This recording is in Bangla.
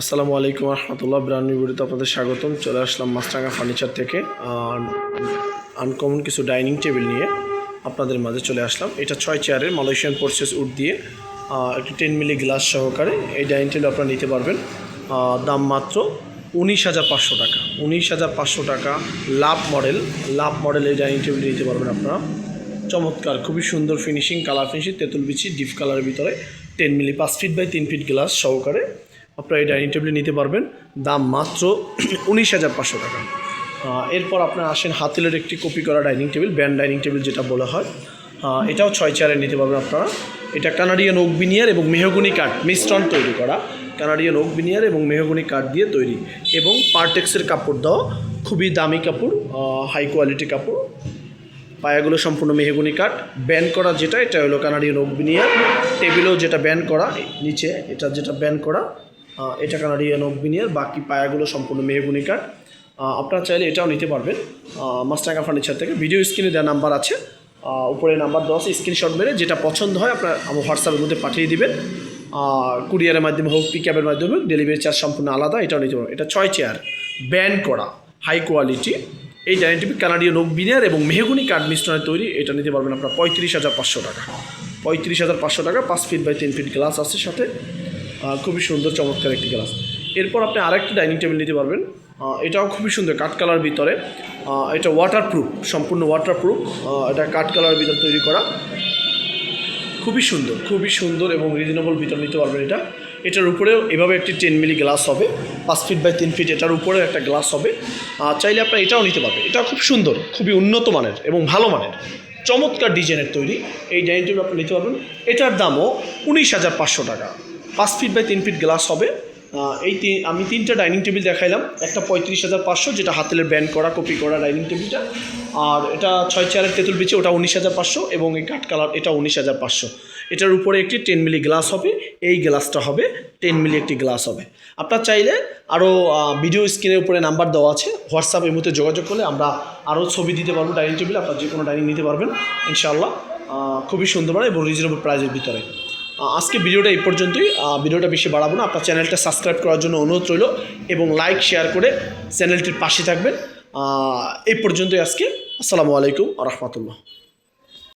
আসসালামু আলাইকুম রহমতুল্লাহ। ব্র্যান্ড নিউ ভিডিওতে আপনাদের স্বাগতম। চলে আসলাম মাছরাঙা ফার্নিচার থেকে আনকমন কিছু ডাইনিং টেবিল নিয়ে আপনাদের মাঝে চলে আসলাম। এটা 6 চেয়ারের মালয়েশিয়ান প্রসেস উড দিয়ে একটি 10 মিলি গ্লাস সহকারে এই ডাইনিং টেবিল আপনারা নিতে পারবেন। দাম মাত্র 19,500 টাকা। 19,500 টাকা লাভ মডেল এই ডাইনিং টেবিল নিতে পারবেন আপনারা। চমৎকার, খুবই সুন্দর ফিনিশিং, কালার ফিনিশিং, তেঁতুল বিচি ডিপ কালারের ভিতরে 10 মিলি 5 ফিট বাই 3 ফিট গ্লাস সহকারে আপনারা এই ডাইনিং টেবিল নিতে পারবেন। দাম মাত্র 19,500 টাকা। এরপর আপনারা আসেন হাতিলের একটি কপি করা dining table, band dining table যেটা বলা হয়। এটাও 6 চেয়ারে নিতে পারবেন আপনারা। এটা কানাডিয়ান ওক বিনিয়ার এবং মেহগনি কাঠ মিশ্রণ তৈরি করা, কানাডিয়ান ওক বিনিয়ার এবং মেহগনি কাঠ দিয়ে তৈরি এবং পার্টেক্সের কাপড় দেওয়া, খুবই দামি কাপড়, হাই কোয়ালিটি কাপড়। পায়াগুলো সম্পূর্ণ মেহগনি কাঠ, ব্যান্ড করা যেটা এটা হলো কানাডিয়ান ওক বিনিয়ার। টেবিলও যেটা ব্যান্ড করা নিচে, এটা যেটা ব্যান্ড করা এটা কানাডিয়ান ওক বিনিয়ার। বাকি পায়াগুলো সম্পূর্ণ মেহগনি কাঠ। আপনারা চাইলে এটাও নিতে পারবেন মাছরাঙা ফার্নিচার থেকে। ভিডিও স্ক্রিনে দেওয়া নাম্বার আছে, উপরে নাম্বার 10 স্ক্রিনশট মেরে যেটা পছন্দ হয় আপনার আমার হোয়াটসঅ্যাপের মধ্যে পাঠিয়ে দিবেন। কুরিয়ারের মাধ্যমে হোক, পিকআপের মাধ্যমে, ডেলিভারি চার্জ সম্পূর্ণ আলাদা। এটাও নিতে পারবেন। এটা 6 চেয়ার ব্যান্ড করা হাই কোয়ালিটি এই dining table Canadian oak veneer এবং মেহগনি কাঠ মিশ্রণে তৈরি। এটা নিতে পারবেন আপনার 35,500 টাকা। 35,500 টাকা। 5 ফিট বাই 3 ফিট গ্লাস আছে সাথে, খুবই সুন্দর চমৎকার একটি গ্লাস। এরপর আপনি আরেকটি ডাইনিং টেবিল নিতে পারবেন। এটাও খুবই সুন্দর, কাঠ কালার ভিতরে। এটা ওয়াটারপ্রুফ, সম্পূর্ণ ওয়াটারপ্রুফ। এটা কাঠ কালার ভিতরে তৈরি করা, খুবই সুন্দর এবং রিজনেবল ভিতর নিতে পারবেন এটা। এটার উপরেও এভাবে একটি 10 মিলি গ্লাস হবে, 5 ফিট বাই 3 ফিট এটার উপরে একটা গ্লাস হবে। চাইলে আপনারা এটাও নিতে পারবেন। এটা খুব সুন্দর, খুবই উন্নত মানের এবং ভালো মানের, চমৎকার ডিজাইনের তৈরি এই ডাইনিং টেবিল আপনি নিতে পারবেন। এটার দামও 19,500 টাকা। 5 ফিট বাই 3 ফিট গ্লাস হবে। আমি 3টা ডাইনিং টেবিল দেখাইলাম। একটা 35,500 যেটা হাতেলের ব্যান্ড করা কপি করা ডাইনিং টেবিলটা, আর এটা 6 চেয়ারের তেঁতুল বিচি ওটা 19,500 এবং এই কাঠ কালার এটা 19,500। এটার উপরে একটি 10 মিলি গ্লাস হবে, এই গ্লাসটা হবে 10 মিলি একটি গ্লাস হবে। আপনার চাইলে আরও ভিডিও স্ক্রিনের উপরে নাম্বার দেওয়া আছে, হোয়াটসঅ্যাপ এই মুহূর্তে যোগাযোগ করলে আমরা আরও ছবি দিতে পারবো ডাইনিং টেবিল। আপনার যে কোনো ডাইনিং নিতে পারবেন ইনশাআল্লাহ, খুবই সুন্দর এবং রিজনেবল প্রাইসের ভিতরে। আজকে ভিডিওটা এই পর্যন্তই। ভিডিওটা বেশি বাড়াবো না। আপনার চ্যানেলটা সাবস্ক্রাইব করার জন্য অনুরোধ রইল এবং লাইক শেয়ার করে চ্যানেলটির পাশে থাকবেন। এই পর্যন্তই আজকে। আসসালামু আলাইকুম রহমতুল্লাহ।